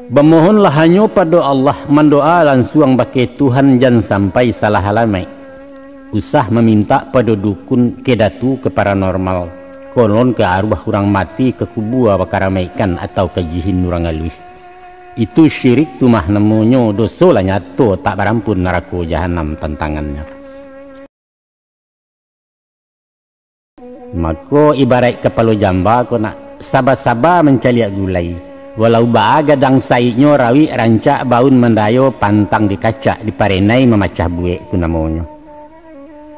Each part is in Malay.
Bermohonlah hanya pada Allah, mendoa langsung bagi Tuhan jan sampai salah halamai. Usah meminta pada dukun ke datu ke paranormal, konon ke arwah orang mati ke kubur bakaramaikan atau ke jihin orang alus. Itu syirik tu mah namanya dosa lah nyato tak berampun neraka jahanam tantangannya. Maka ibarat kepala jamba ko nak sabar-sabar mencaliak gulai. Walau gadang saiknya rawi rancak baun mendayo pantang dikacak diparenai memacah buik tu namanya.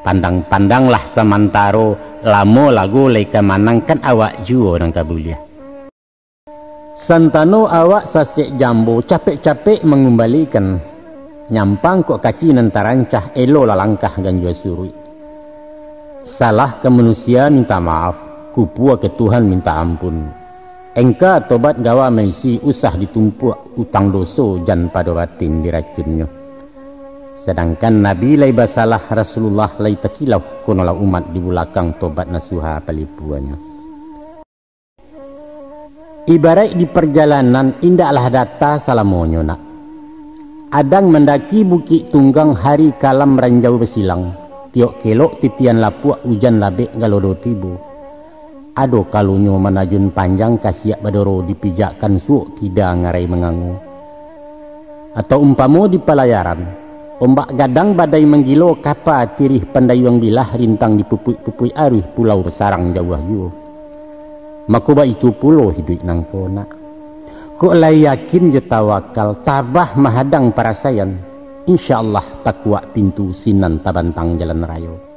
Pandang-pandanglah samantaro lamo lagu leika manangkan awak juo nang kabulia. Santano awak sasek jambo capek-capek mengembalikan. Nyampang kok kaki nantarancah elo lalangkah ganjua surui. Salah ke manusia minta maaf, kupua ke Tuhan minta ampun. Engka tobat gawa meisi usah ditumpuk utang dosa jan pada batin diracunnya. Sedangkan Nabi lai basalah Rasulullah lai takilau konolah umat di belakang tobat nasuha palipuannya. Ibarat di perjalanan indaklah data salamonyo nak. Adang mendaki bukit tunggang hari kalam ranjau besilang. Tiok kelok titian lapuak hujan labek galodo tibu. Ado kalunyo manajun panjang kasiak badoro dipijakkan suuk tidak ngarai mengangu. Atau umpamo di pelayaran, ombak gadang badai menggilo kapa tirih pandayuang bilah rintang di pupui-pupui arih pulau bersarang jauh jauh. Makuba itu pulau hidup nang kona. Kok lai yakin je tawakal tabah mahadang parasayan. InsyaAllah takwa pintu sinan tabantang jalan raya.